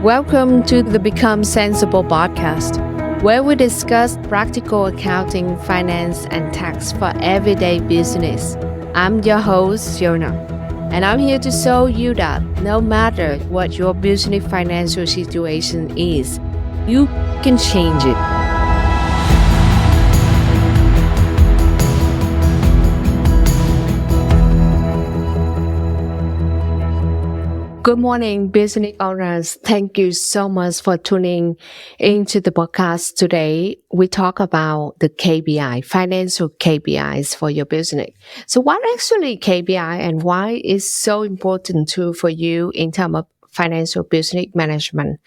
Welcome to the Become Sensible podcast, where we discuss practical accounting, finance, and tax for everyday business. I'm your host, Fiona, and I'm here to show you that no matter what your business financial situation is, you can change it. Good morning, business owners. Thank you so much for tuning into the podcast today. We talk about the KPI, financial KPIs for your business. So what actually KPI and why is so important for you in terms of financial business management?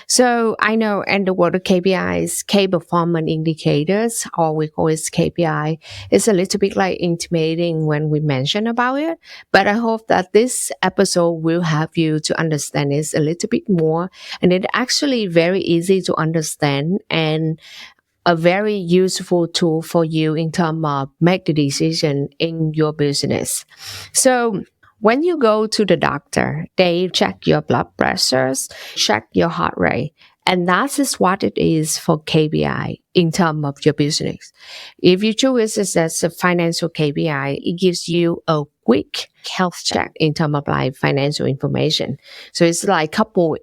So I know in the world of KPIs, key performance indicators, or we call it KPI, is a little bit like intimidating when we mention about it. But I hope that this episode will help you to understand it a little bit more. And it's actually very easy to understand and a very useful tool for you in terms of make the decision in your business. So when you go to the doctor, they check your blood pressures, check your heart rate. And that is what it is for KPI in terms of your business. If you choose this as a financial KPI, it gives you a quick health check in terms of like financial information. So it's like couple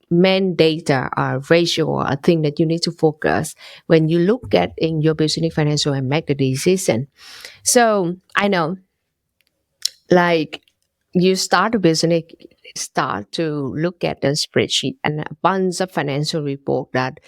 main data or ratio or a thing that you need to focus when you look at in your business financial and make the decision. So I know like you start a business, start to look at the spreadsheet and a bunch of financial report that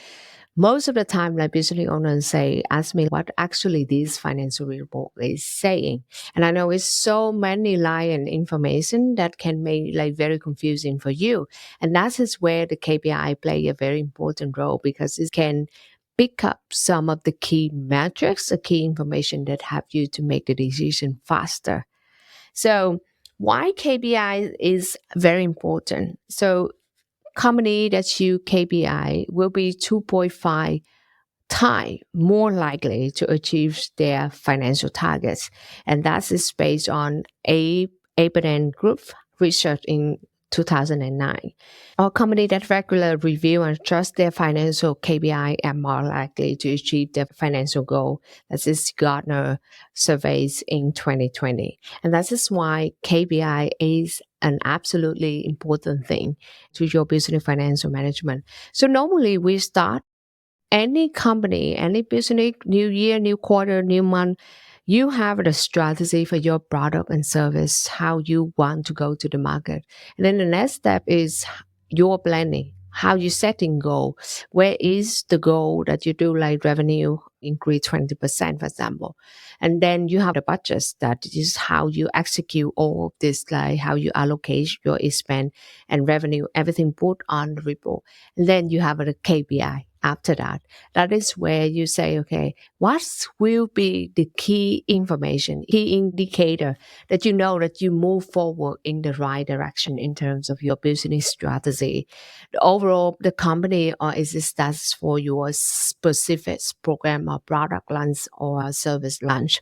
most of the time, like business owners ask me what actually this financial report is saying. And I know it's so many line and information that can make like very confusing for you. And that is where the KPI play a very important role because it can pick up some of the key metrics, the key information that help you to make the decision faster. So why KPI is very important. So company that use KPI will be 2.5 times more likely to achieve their financial targets. And that is based on a Abraham Group research in 2009. Or company that regularly review and trust their financial KPI are more likely to achieve their financial goal. That is Gartner surveys in 2020. And that is why KPI is an absolutely important thing to your business financial management. So normally we start any company, any business, new year, new quarter, new month, you have the strategy for your product and service, how you want to go to the market. And then the next step is your planning, how you setting goal. Where is the goal that you do like revenue increase 20%, for example. And then you have the budgets that is how you execute all of this, like how you allocate your expense and revenue, everything put on the report. And then you have a KPI. After that, that is where you say, okay, what will be the key information, key indicator that you know that you move forward in the right direction in terms of your business strategy, the overall, the company, or is it status for your specific program or product launch or service launch?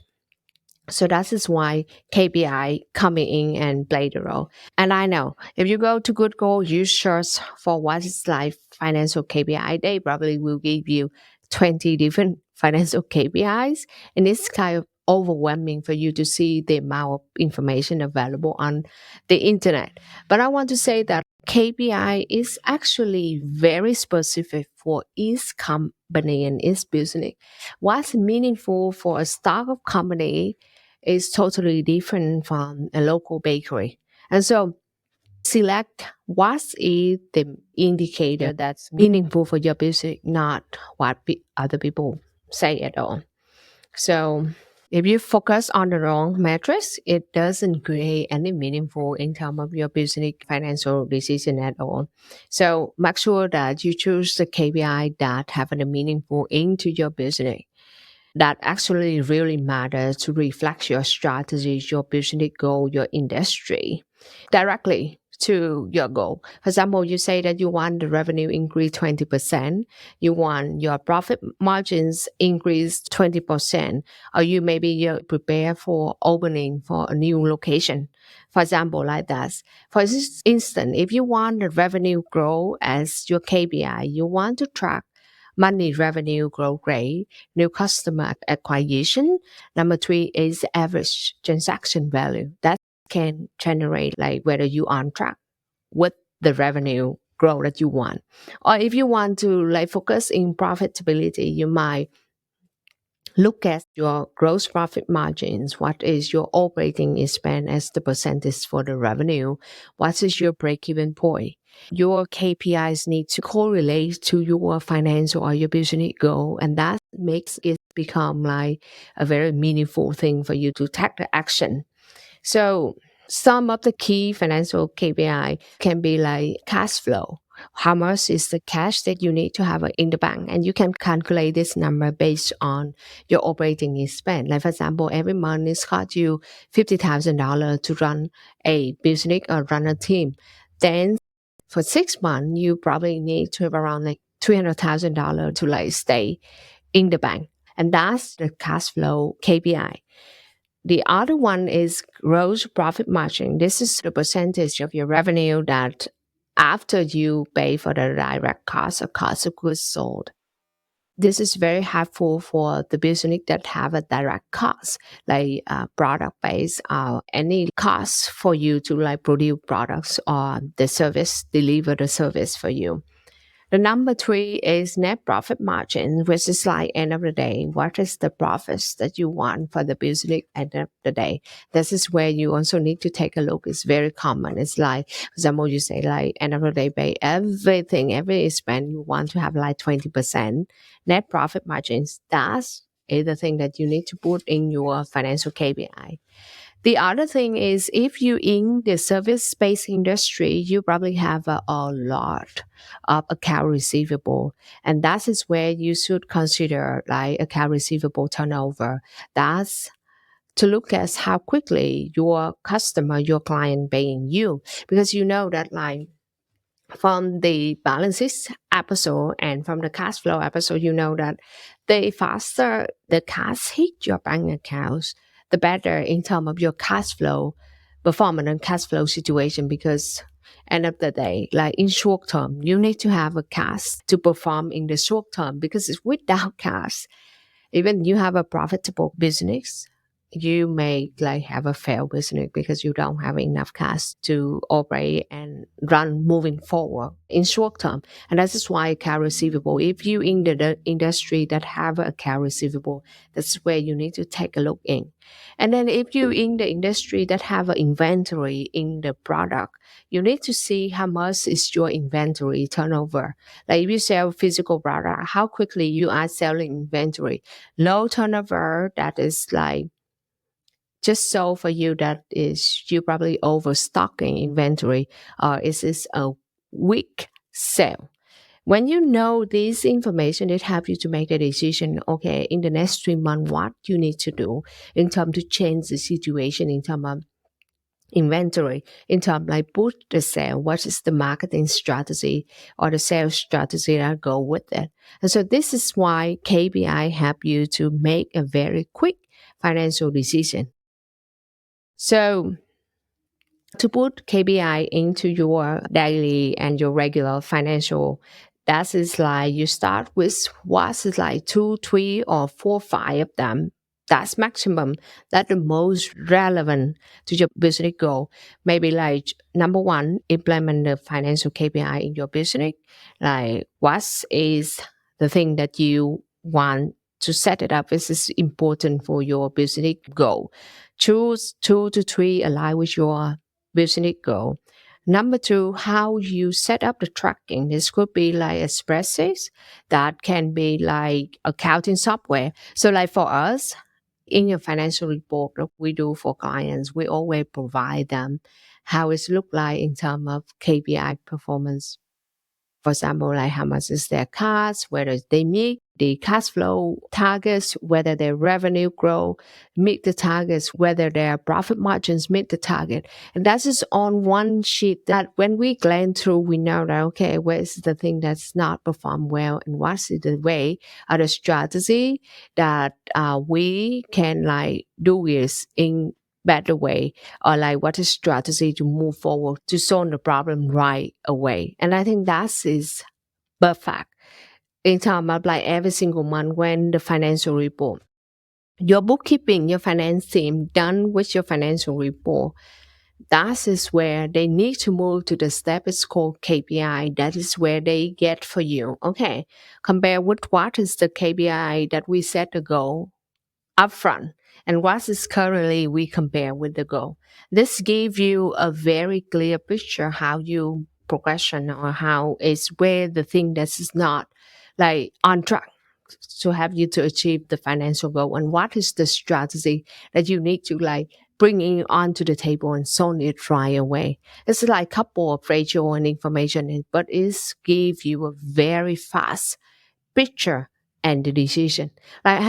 So that is why KPI coming in and play the role. And I know if you go to Google, you search for what is like financial KPI, they probably will give you 20 different financial KPIs. And it's kind of overwhelming for you to see the amount of information available on the internet. But I want to say that KPI is actually very specific for each company and each business. What's meaningful for a startup company is totally different from a local bakery. And so select what is the indicator that's meaningful for your business, not what other people say at all. So if you focus on the wrong metrics, it doesn't create any meaningful in terms of your business financial decision at all. So make sure that you choose the KPI that have a meaningful into your business that actually really matters to reflect your strategy, your business goal, your industry directly. to your goal. For example, you say that you want the revenue increase 20%, you want your profit margins increase 20%, or you prepare for opening for a new location. For example, like that. For instance, if you want the revenue grow as your KPI, you want to track money revenue growth rate, new customer acquisition. Number three is average transaction value. That can generate like whether you on track with the revenue growth that you want. Or if you want to like focus in profitability, you might look at your gross profit margins. What is your operating expense as the percentage for the revenue? What is your break-even point? Your KPIs need to correlate to your financial or your business goal, and that makes it become like a very meaningful thing for you to take the action. So some of the key financial KPI can be like cash flow. How much is the cash that you need to have in the bank? And you can calculate this number based on your operating expense. Like for example, every month it's cost you $50,000 to run a business or run a team. Then for 6 months, you probably need to have around like $300,000 to like stay in the bank. And that's the cash flow KPI. The other one is gross profit margin. This is the percentage of your revenue that after you pay for the direct cost or cost of goods sold. This is very helpful for the business that have a direct cost, like product based any cost for you to like produce products or the service, deliver the service for you. The number three is net profit margin, which is like end of the day, what is the profits that you want for the business at the end of the day? This is where you also need to take a look. It's very common. It's like, for example, you say like end of the day, pay everything, every expense you want to have like 20% net profit margins. That's the thing that you need to put in your financial KPI. The other thing is if you in the service space industry, you probably have a lot of account receivable. And that is where you should consider like account receivable turnover. That's to look at how quickly your customer, your client paying you. Because you know that like from the balances episode and from the cash flow episode, you know that the faster the cash hit your bank accounts, the better in terms of your cash flow performance and cash flow situation. Because end of the day, like in short term, you need to have a cash to perform in the short term, because it's without cash, even you have a profitable business, you may like have a failed business because you don't have enough cash to operate and run moving forward in short term. And that is why account receivable, if you in the industry that have a account receivable, that's where you need to take a look in. And then if you in the industry that have an inventory in the product, you need to see how much is your inventory turnover. Like if you sell physical product, how quickly you are selling inventory. Low turnover, that is like just so for you, that is you probably overstocking inventory, or is this a weak sale? When you know this information, it helps you to make a decision. Okay, in the next 3 months, what you need to do in terms to change the situation in terms of inventory, in terms like push the sale, what is the marketing strategy or the sales strategy that go with it. And so this is why KPI help you to make a very quick financial decision. So to put KPI into your daily and your regular financial, that is like you start with what is like 2, 3, or 4, 5 of them. That's maximum. That's the most relevant to your business goal. Maybe like number one, implement the financial KPI in your business. Like what is the thing that you want to set it up? This is important for your business goal. Choose 2 to 3 align with your business goal. Number two, how you set up the tracking. This could be like a spreadsheet, that can be like accounting software. So like for us, in your financial report that we do for clients, we always provide them how it look like in terms of KPI performance. For example, like how much is their cost, whether they meet the cash flow targets, whether their revenue grow, meet the targets, whether their profit margins meet the target. And that is on one sheet that when we glance through, we know that, okay, where's the thing that's not performed well and what's the way or the strategy that we can like do is in better way, or like what is strategy to move forward to solve the problem right away. And I think that is perfect in terms of like every single month when the financial report, your bookkeeping, your finance team done with your financial report, that is where they need to move to the step. It's called KPI. That is where they get for you. Okay, compare with what is the KPI that we set the goal upfront and what is currently we compare with the goal. This gives you a very clear picture how you progression or how is where the thing that is not like on track to have you to achieve the financial goal and what is the strategy that you need to like bringing onto the table and solve it right away. It's like a couple of ratio and information, but it gives you a very fast picture and the decision. Like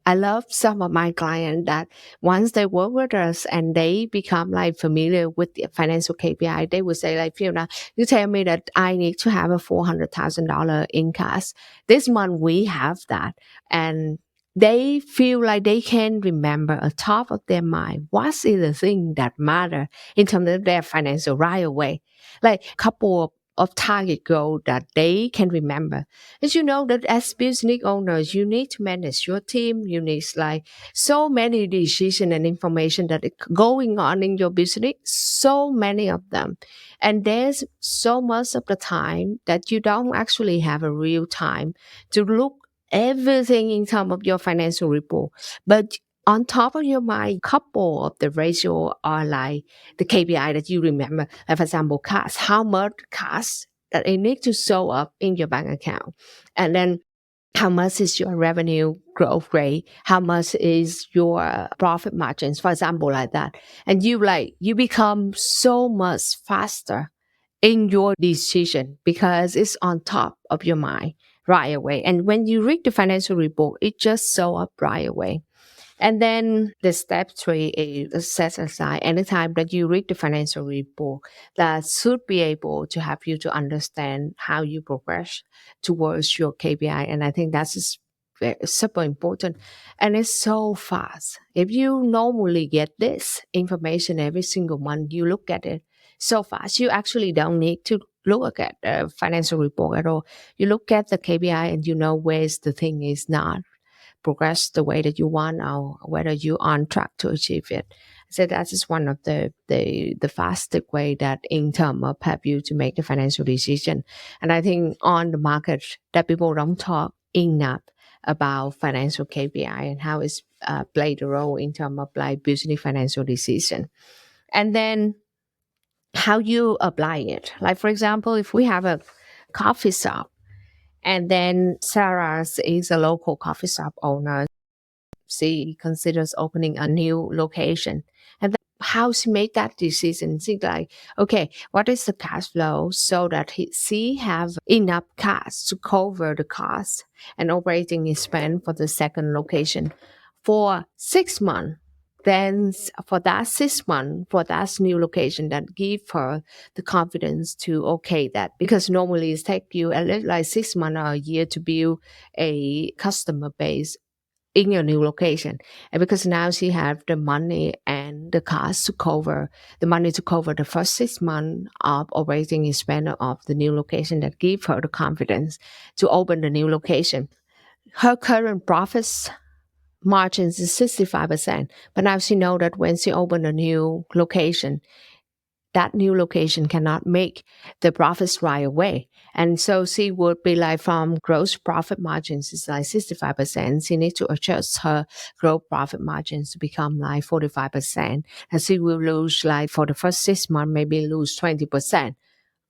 I love some of my clients that once they work with us and they become like familiar with the financial KPI, they will say like, Fiona, you tell me that I need to have a $400,000 in cash. This month we have that. And they feel like they can remember on top of their mind what is the thing that matter in terms of their financial right away. Like a couple of target goal that they can remember. As you know that as business owners, you need to manage your team. You need like so many decision and information that is going on in your business, so many of them. And there's so much of the time that you don't actually have a real time to look everything in terms of your financial report. But on top of your mind, couple of the ratio are like the KPI that you remember. Like for example, cash, how much cash that it need to show up in your bank account. And then how much is your revenue growth rate? How much is your profit margins? For example, like that. And you become so much faster in your decision because it's on top of your mind right away. And when you read the financial report, it just show up right away. And then the step three is set aside anytime that you read the financial report that should be able to help you to understand how you progress towards your KPI. And I think that's just super important. And it's so fast. If you normally get this information every single month, you look at it so fast. You actually don't need to look at the financial report at all. You look at the KPI and you know where's the thing is not progress the way that you want or whether you're on track to achieve it. So that is one of the fastest way that in term of help you to make the financial decision. And I think on the market that people don't talk enough about financial KPI and how it's played a role in terms of like business financial decision. And then how you apply it. Like for example, if we have a coffee shop and then Sarah is a local coffee shop owner, she considers opening a new location. And then how she made that decision, she like, okay, what is the cash flow so that she have enough cash to cover the cost and operating expense for the second location for 6 months. Then for that 6 months, for that new location, that give her the confidence to okay that because normally it take you at least like 6 months or a year to build a customer base in your new location. And because now she have the money and the cost to cover the money to cover the first 6 months of operating expense of the new location that give her the confidence to open the new location. Her current profits margins is 65%. But now she know that when she open a new location, that new location cannot make the profits right away. And so she would be like from gross profit margins is like 65%. She needs to adjust her gross profit margins to become like 45%. And she will lose like for the first 6 months, maybe lose 20%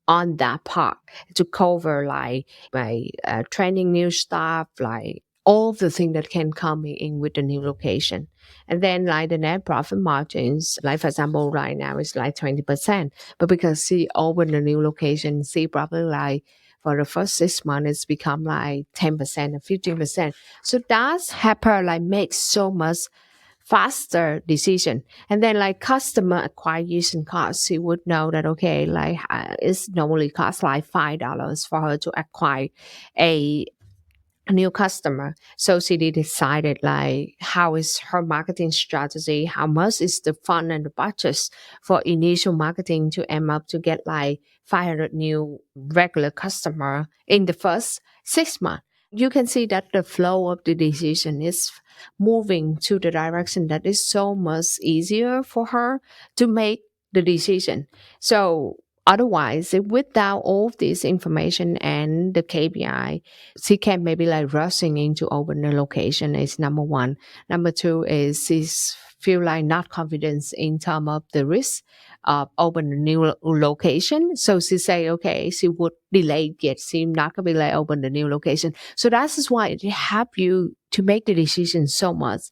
on that part to cover like by training new staff, like all the things that can come in with the new location. And then like the net profit margins, like for example, right now it's like 20%. But because she opened a new location, she probably like for the first 6 months, it's become like 10% or 15%. So that's help her like make so much faster decision. And then like customer acquisition costs, she would know that, okay, like it's normally cost like $5 for her to acquire a new customer. So she decided like how is her marketing strategy, how much is the fund and the budget for initial marketing to end up to get like 500 new regular customer in the first 6 months. You can see that the flow of the decision is moving to the direction that is so much easier for her to make the decision. So otherwise, without all this information and the KPI, she can maybe like rushing into open the location is number one. Number two is she's feel like not confidence in terms of the risk of open a new location. So she say, okay, she would delay it. She not gonna be like open the new location. So that is why it help you to make the decision so much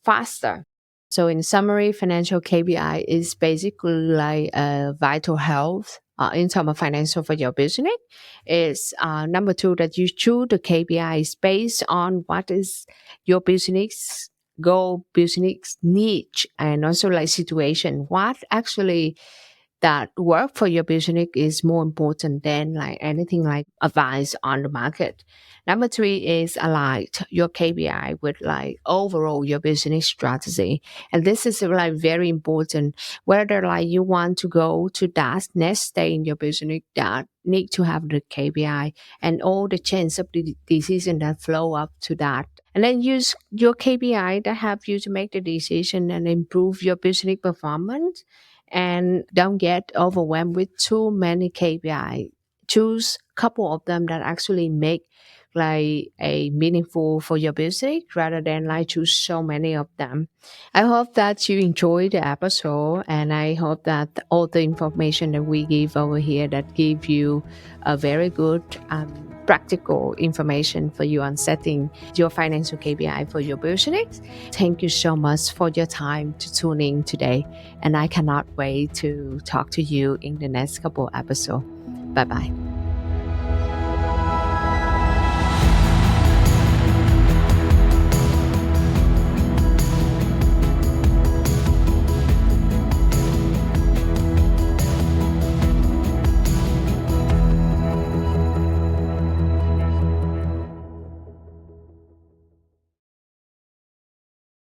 faster. So in summary, financial KPI is basically like vital health in terms of financial for your business. Is number two that you choose the KPIs based on what is your business goal, business niche, and also like situation. What actually that work for your business is more important than like anything like advice on the market. Number three is align your KPI with like overall your business strategy. And this is like very important. Whether like you want to go to that next stage in your business that need to have the KPI and all the chance of the decision that flow up to that. And then use your KPI that help you to make the decision and improve your business performance, and don't get overwhelmed with too many KPI. Choose a couple of them that actually make like a meaningful for your business rather than like choose so many of them. I hope that you enjoyed the episode, and I hope that all the information that we give over here that give you a very good practical information for you on setting your financial KPI for your business. Thank you so much for your time to tune in today, and I cannot wait to talk to you in the next couple episodes. Bye bye.